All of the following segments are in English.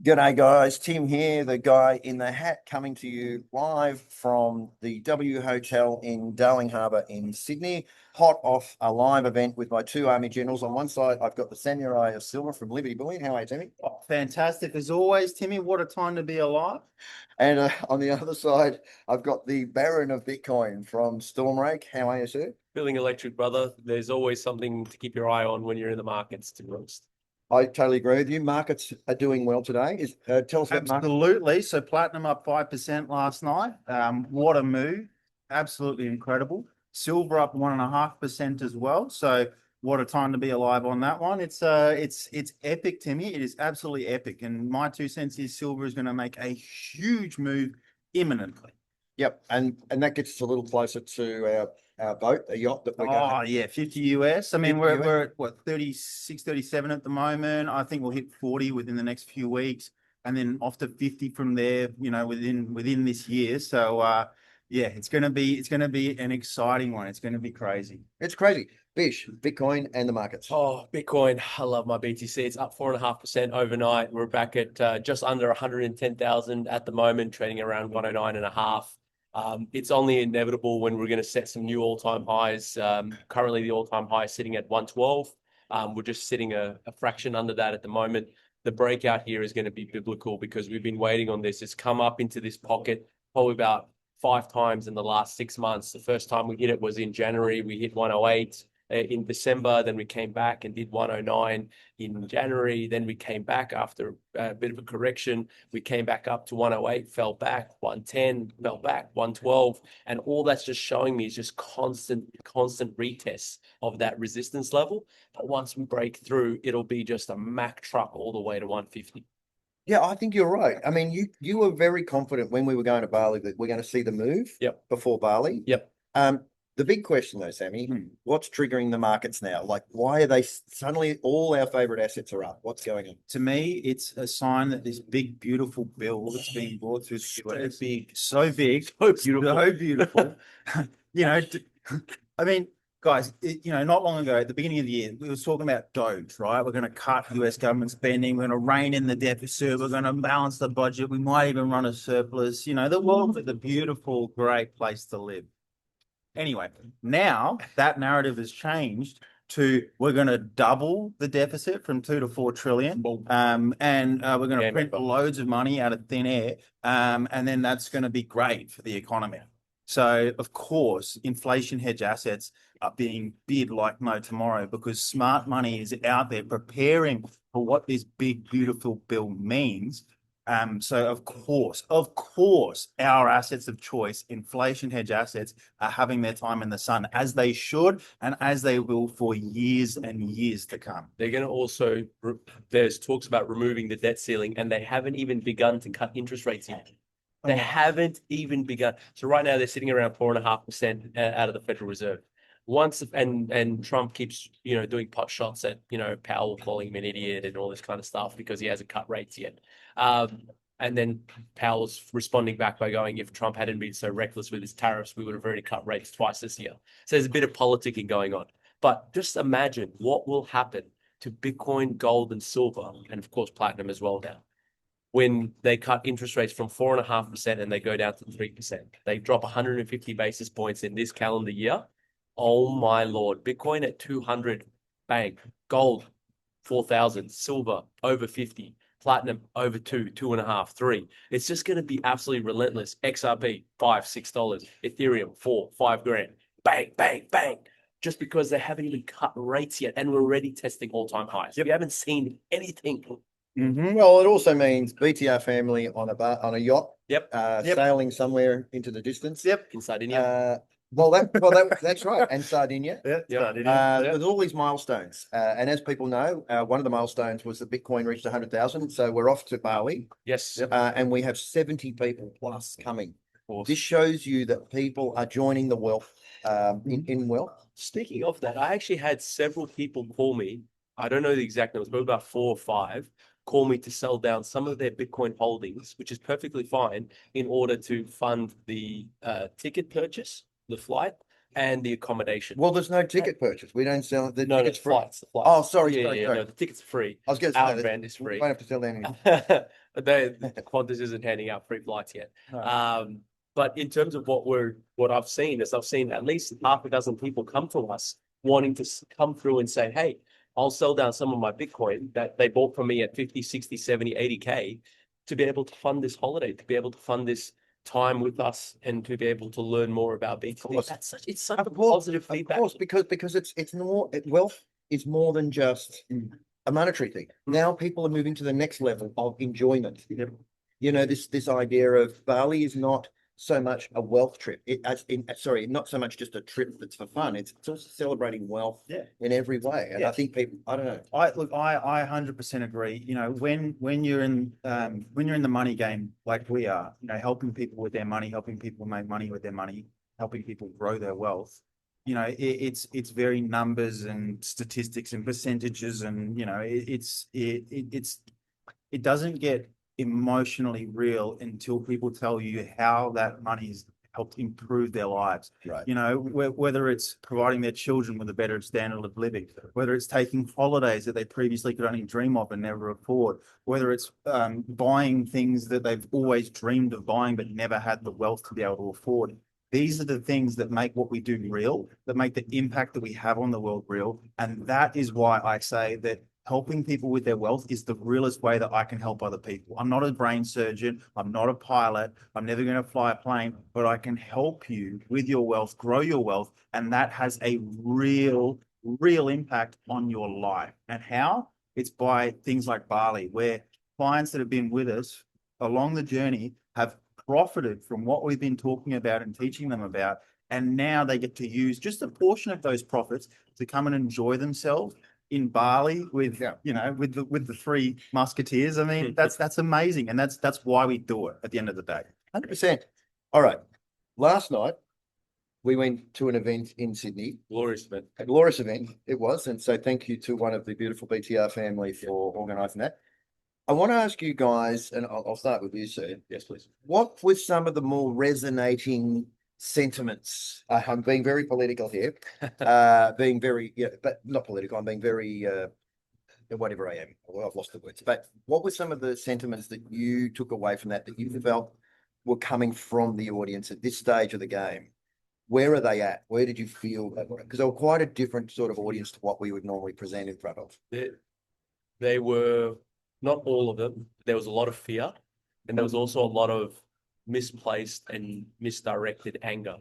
G'day guys, Tim here, the guy in the hat coming to you live from the W Hotel in Darling Harbour in Sydney. Hot off a live event with my two Army generals. On one side, I've got the Samurai of Silver from Liberty Bullion. How are you, Timmy? Oh, fantastic as always, Timmy. What a time to be alive. And on the other side, I've got the Baron of Bitcoin from Stormrake. How are you, sir? Feeling electric, brother. There's always something to keep your eye on when you're in the markets, to be honest. I totally agree with you. Markets are doing well today. Tell us about markets. Absolutely. So platinum up 5% last night. What a move. Absolutely incredible. Silver up 1.5% as well. So what a time to be alive on that one. It's epic, Timmy. It is absolutely epic. And my 2 cents is silver is going to make a huge move imminently. Yep, and that gets us a little closer to our boat, a yacht that we're going. Oh yeah, 50 US. I mean, 50 we're at what 36, 37 at the moment. I think we'll hit 40 within the next few weeks, and then off to 50 from there, within this year. So yeah, it's gonna be an exciting one. It's gonna be crazy. It's crazy. Bish, Bitcoin and the markets. Oh, Bitcoin. I love my BTC. It's up 4.5% overnight. We're back at just under 110,000 at the moment, trading around 109.5. It's only inevitable when we're going to set some new all-time highs. Currently, the all-time high is sitting at 112. We're just sitting a fraction under that at the moment. The breakout here is going to be biblical because we've been waiting on this. It's come up into this pocket probably about 5 times in the last 6 months. The first time we hit it was in January. We hit 108 in December. Then we came back and did 109 in January. Then we came back after a bit of a correction. We came back up to 108, fell back, 110, fell back, 112. And all that's just showing me is just constant retests of that resistance level. But once we break through, it'll be just a Mack truck all the way to 150. Yeah, I think you're right. I mean, you were very confident when we were going to Bali that we're going to see the move before Bali. Yep. The big question though, Sammy, what's triggering the markets now? Like, why are they suddenly all our favorite assets are up? What's going on? To me, it's a sign that this big, beautiful bill that's being brought through the US, so big, So beautiful. so beautiful. you know, I mean, guys, not long ago at the beginning of the year, we were talking about Doge, right? We're going to cut US government spending. We're going to rein in the deficit. We're going to balance the budget. We might even run a surplus. The world is a beautiful, great place to live. Anyway, now that narrative has changed to we're going to double the deficit from 2 to 4 trillion. And we're going to print loads of money out of thin air. And then that's going to be great for the economy. So, of course, inflation hedge assets are being bid like no tomorrow because smart money is out there preparing for what this big, beautiful bill means. So of course, our assets of choice, inflation hedge assets, are having their time in the sun as they should and as they will for years and years to come. They're going to also, there's talks about removing the debt ceiling, and they haven't even begun to cut interest rates yet. They haven't even begun. So right now they're sitting around 4.5% out of the Federal Reserve. And Trump keeps doing pot shots at Powell, calling him an idiot and all this kind of stuff because he hasn't cut rates yet. And then Powell's responding back by going, if Trump hadn't been so reckless with his tariffs, we would have already cut rates twice this year. So there's a bit of politicking going on. But just imagine what will happen to Bitcoin, gold, and silver, and of course platinum as well now, when they cut interest rates from 4.5% and they go down to 3%. They drop 150 basis points in this calendar year. Oh my Lord. Bitcoin at 200, bang. Gold, 4,000. Silver, over 50. Platinum, over 2.5, 3. It's just going to be absolutely relentless. XRP, $5, $6. Ethereum, 4, 5 grand. Bang, bang, bang. Just because they haven't even cut rates yet and we're already testing all-time highs. We haven't seen anything. Well, it also means BTR family on a yacht. Yep. Sailing somewhere into the distance. Yep. In Sardinia. That's right. And Sardinia. Sardinia. There's all these milestones. And as people know, one of the milestones was that Bitcoin reached 100,000. So we're off to Bali. Yes. And we have 70 people plus coming. This shows you that people are joining the wealth in wealth. Speaking of that, I actually had several people call me. I don't know the exact numbers, but about 4 or 5 call me to sell down some of their Bitcoin holdings, which is perfectly fine, in order to fund the ticket purchase, the flight. and the accommodation. Well, there's no ticket purchase. We don't sell the No, tickets the for. flights, the flights. Oh, sorry, Yeah, sorry, yeah, sorry. no, the tickets are free. I was going to Our say brand is we free. won't have to sell anything. Qantas isn't handing out free flights yet. No. But in terms of what I've seen is I've seen at least half a dozen people come to us wanting to come through and say, hey, I'll sell down some of my Bitcoin that they bought from me at 50, 60, 70, 80K to be able to fund this holiday, to be able to fund this time with us and to be able to learn more about Bitcoin. It's such a positive feedback. Of course, because it's more wealth is more than just a monetary thing. Now people are moving to the next level of enjoyment. Yep. You know, this idea of Bali is not so much a wealth trip. Not so much just a trip that's for fun. It's also celebrating wealth in every way. And I think people, I don't know. I 100% agree. You know, when you're in the money game like we are, you know, helping people with their money, helping people make money with their money, helping people grow their wealth. You know, it's very numbers and statistics and percentages, and you know, it doesn't get emotionally real until people tell you how that money's helped improve their lives. Right. You know, whether it's providing their children with a better standard of living, whether it's taking holidays that they previously could only dream of and never afford, whether it's buying things that they've always dreamed of buying but never had the wealth to be able to afford. These are the things that make what we do real, that make the impact that we have on the world real. And that is why I say that helping people with their wealth is the realest way that I can help other people. I'm not a brain surgeon. I'm not a pilot. I'm never going to fly a plane, but I can help you with your wealth, grow your wealth. And that has a real impact on your life. And how? It's by things like Bali, where clients that have been with us along the journey have profited from what we've been talking about and teaching them about. And now they get to use just a portion of those profits to come and enjoy themselves in Bali with, you know, with the three musketeers. I mean, that's amazing. And that's why we do it at the end of the day. 100%. All right. Last night, we went to an event in Sydney. Glorious event. A glorious event it was. And so thank you to one of the beautiful BTR family for organising that. I want to ask you guys, and I'll start with you, sir. Yes, please. What were some of the more resonating sentiments? I'm being very political here, being very, but not political. I'm being very, whatever I am. Well, I've lost the words. But what were some of the sentiments that you took away from that you felt were coming from the audience at this stage of the game? Where are they at? Where did you feel that? Because they were quite a different sort of audience to what we would normally present in front of. They were not all of them. There was a lot of fear, and there was also a lot of misplaced and misdirected anger,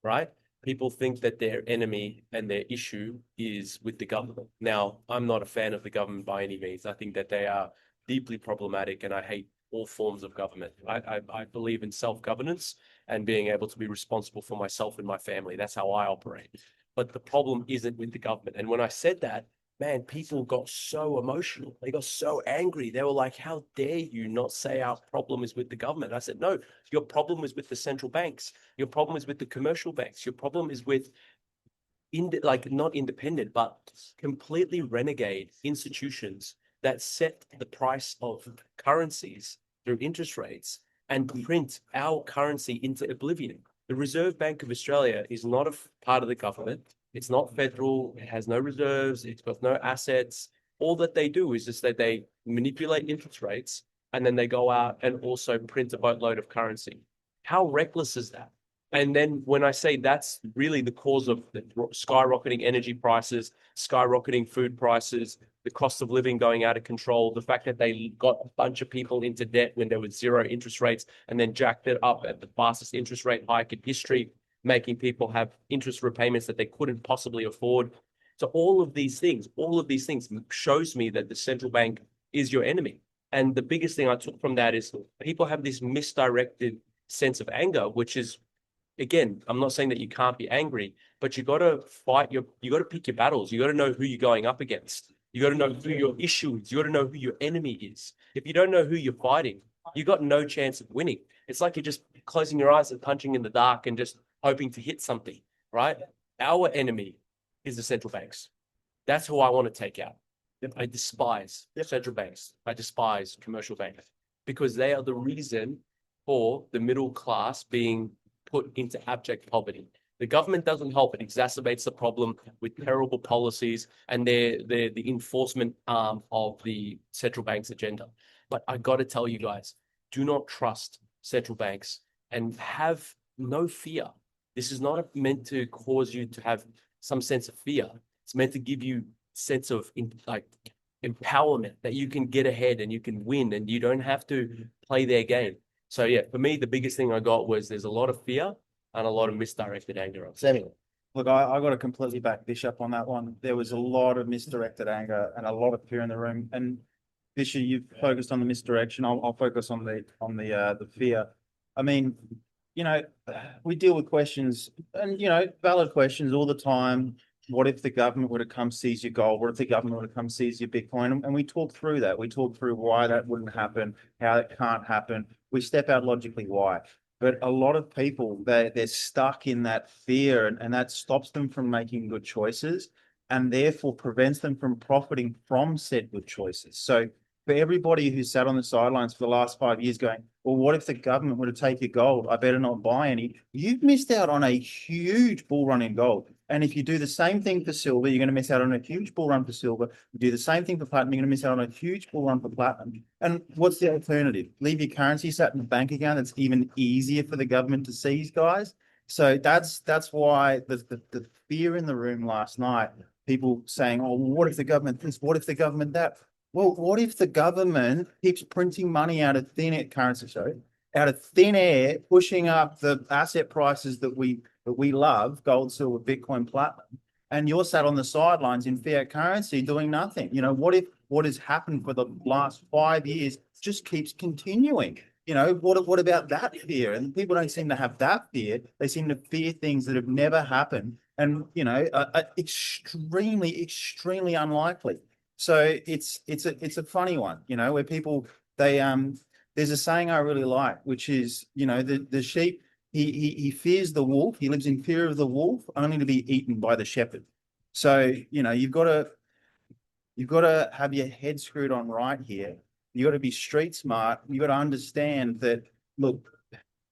right? People think that their enemy and their issue is with the government. Now, I'm not a fan of the government by any means. I think that they are deeply problematic, and I hate all forms of government. I believe in self-governance and being able to be responsible for myself and my family. That's how I operate. But the problem isn't with the government. And when I said that, man, people got so emotional. They got so angry. They were like, how dare you not say our problem is with the government? I said, no, your problem is with the central banks. Your problem is with the commercial banks. Your problem is with not independent, but completely renegade institutions that set the price of currencies through interest rates and print our currency into oblivion. The Reserve Bank of Australia is not a part of the government. It's not federal. It has no reserves. It's got no assets. All that they do is just that they manipulate interest rates and then they go out and also print a boatload of currency. How reckless is that? And then when I say that's really the cause of the skyrocketing energy prices, skyrocketing food prices, the cost of living going out of control, the fact that they got a bunch of people into debt when there was zero interest rates and then jacked it up at the fastest interest rate hike in history, making people have interest repayments that they couldn't possibly afford. So all of these things shows me that the central bank is your enemy. And the biggest thing I took from that is people have this misdirected sense of anger, which is, again, I'm not saying that you can't be angry, but you got to you got to pick your battles. You got to know who you're going up against. You got to know who your issue is. You got to know who your enemy is. If you don't know who you're fighting, you got no chance of winning. It's like you're just closing your eyes and punching in the dark and just hoping to hit something, right? Our enemy is the central banks. That's who I want to take out. I despise central banks. I despise commercial banks because they are the reason for the middle class being put into abject poverty. The government doesn't help. It exacerbates the problem with terrible policies and they're the enforcement arm of the central bank's agenda. But I got to tell you guys, do not trust central banks and have no fear. This is not meant to cause you to have some sense of fear. It's meant to give you sense of empowerment that you can get ahead and you can win and you don't have to play their game. So yeah, for me, the biggest thing I got was there's a lot of fear and a lot of misdirected anger. Samuel. Look, I got to completely back Bishop on that one. There was a lot of misdirected anger and a lot of fear in the room. And Bishop, you've focused on the misdirection. I'll focus on the fear. I mean, you know, we deal with questions and, you know, valid questions all the time. What if the government were to come seize your gold? What if the government were to come seize your Bitcoin? And we talk through that. We talk through why that wouldn't happen, how it can't happen. We step out logically why. But a lot of people, they're stuck in that fear and that stops them from making good choices and therefore prevents them from profiting from said good choices. So for everybody who sat on the sidelines for the last 5 years going, well, what if the government were to take your gold? I better not buy any. You've missed out on a huge bull run in gold. And if you do the same thing for silver, you're going to miss out on a huge bull run for silver. You do the same thing for platinum, you're going to miss out on a huge bull run for platinum. And what's the alternative? Leave your currency sat in the bank account. That's even easier for the government to seize, guys. So that's why the fear in the room last night, people saying, oh, what if the government this? What if the government that? Well, what if the government keeps printing money out of thin air, out of thin air, pushing up the asset prices that we love, gold, silver, Bitcoin, platinum, and you're sat on the sidelines in fiat currency doing nothing? You know, what if what has happened for the last 5 years just keeps continuing? You know, what about that fear? And people don't seem to have that fear. They seem to fear things that have never happened and, you know, extremely, extremely unlikely. So it's a funny one, you know, where people, there's a saying I really like, which is, you know, the sheep, he fears the wolf. He lives in fear of the wolf, only to be eaten by the shepherd. So, you know, you've got to have your head screwed on right here. You got to be street smart. You got to understand that, look,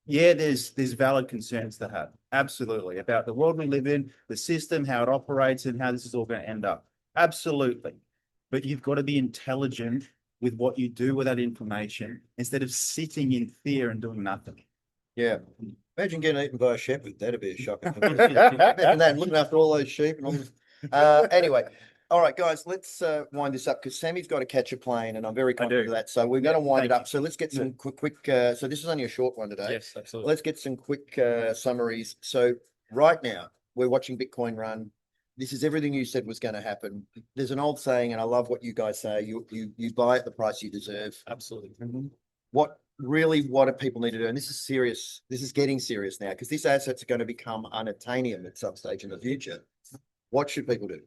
yeah, there's valid concerns to have. Absolutely. About the world we live in, the system, how it operates and how this is all going to end up. Absolutely. But you've got to be intelligent with what you do with that information instead of sitting in fear and doing nothing. Yeah. Imagine getting eaten by a shepherd. That'd be a shocker. Imagine that, looking after all those sheep and all this. Anyway, all right, guys, let's wind this up because Sammy's got to catch a plane and I'm very conscious of that. So we're going to wind it up. So let's get some quick so this is only a short one today. Yes, absolutely. Let's get some quick summaries. So right now we're watching Bitcoin run. This is everything you said was going to happen. There's an old saying, and I love what you guys say. You buy at the price you deserve. Absolutely. What do people need to do? And this is serious. This is getting serious now because these assets are going to become unattainable at some stage in the future. What should people do?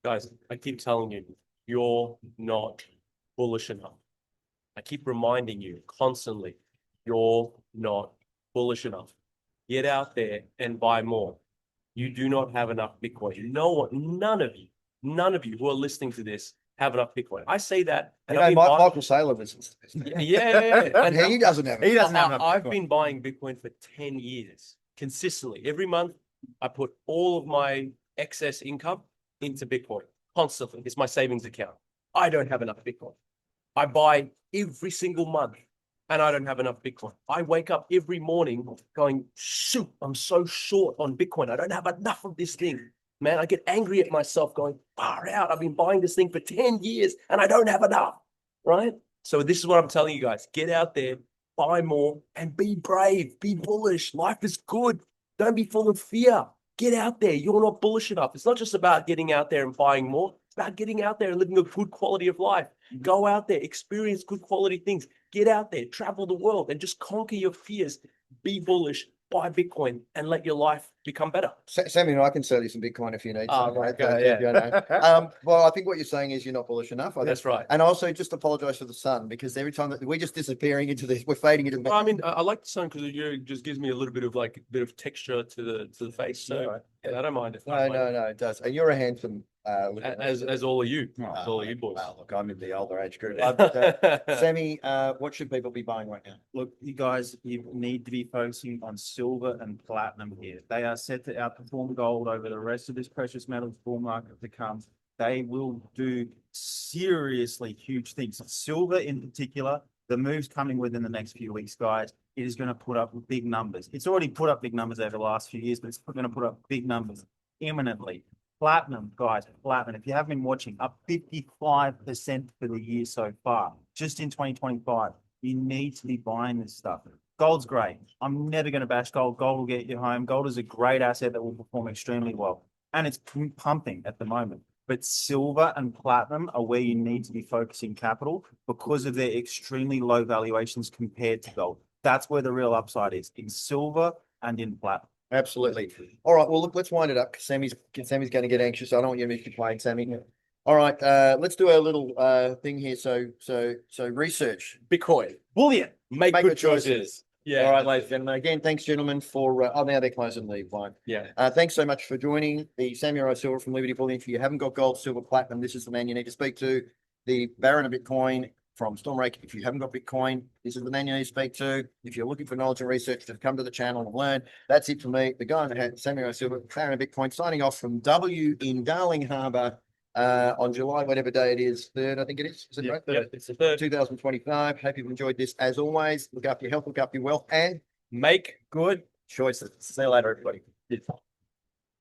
Guys, I keep telling you, you're not bullish enough. I keep reminding you constantly, you're not bullish enough. Get out there and buy more. You do not have enough Bitcoin. None of you who are listening to this have enough Bitcoin. I say that. And Michael Saylor listens to this. Yeah. And he doesn't have it. He doesn't have enough I've Bitcoin. been buying Bitcoin for 10 years consistently. Every month, I put all of my excess income into Bitcoin constantly. It's my savings account. I don't have enough Bitcoin. I buy every single month and I don't have enough Bitcoin. I wake up every morning going, shoot, I'm so short on Bitcoin. I don't have enough of this thing. Man, I get angry at myself going, far out. I've been buying this thing for 10 years and I don't have enough, right? So this is what I'm telling you guys. Get out there, buy more and be brave, be bullish. Life is good. Don't be full of fear. Get out there. You're not bullish enough. It's not just about getting out there and buying more. It's about getting out there and living a good quality of life. Go out there, experience good quality things. Get out there, travel the world and just conquer your fears. Be bullish, buy Bitcoin and let your life become better. Sammy and I can sell you some Bitcoin if you need some. right, Yeah. Well, I think what you're saying is you're not bullish enough. That's right. And also just apologize for the sun because every time that we're just disappearing into this, we're fading into the I mean, I like the sun because it just gives me a little bit of texture to the face. So I don't mind it. No, no, it does. And you're a handsome, As all of you, Oh, as all of you boys. well, look, I'm in the older age group. Sammy, what should people be buying right now? Look, you guys, you need to be focusing on silver and platinum here. They are set to outperform gold over the rest of this precious metals bull market to come. They will do seriously huge things. Silver in particular, the moves coming within the next few weeks, guys, it is going to put up big numbers. It's already put up big numbers over the last few years, but it's going to put up big numbers imminently. Platinum, guys, platinum. If you have been watching, up 55% for the year so far, just in 2025. You need to be buying this stuff. Gold's great. I'm never going to bash gold. Gold will get you home. Gold is a great asset that will perform extremely well. And it's pumping at the moment. But silver and platinum are where you need to be focusing capital because of their extremely low valuations compared to gold. That's where the real upside is, in silver and in platinum. Absolutely. All right. Well, look, let's wind it up because Sammy's going to get anxious. I don't want you to miss your plane, Sammy. All right. Let's do our little thing here. So research. Bitcoin. Bullion. Make Make good good choices. choices. Yeah. All right, ladies and gentlemen. Again, thanks, gentlemen, for. Oh, now they're closing the line. Yeah. Thanks so much for joining the Samurai Silver from Liberty Bullion. If you haven't got gold, silver, platinum, this is the man you need to speak to. The Baron of Bitcoin from Stormrake. If you haven't got Bitcoin, this is the man you need to speak to. If you're looking for knowledge and research, to come to the channel and learn. That's it for me. The guy in the hat, Samurai Silver, Baron of Bitcoin, signing off from W in Darling Harbour on July, whatever day it is, 3rd, I think it is. Is it right? Yep, it's the third. 2025. Hope you've enjoyed this. As always, look after your health, look after your wealth, and Make good choices. See you later, everybody.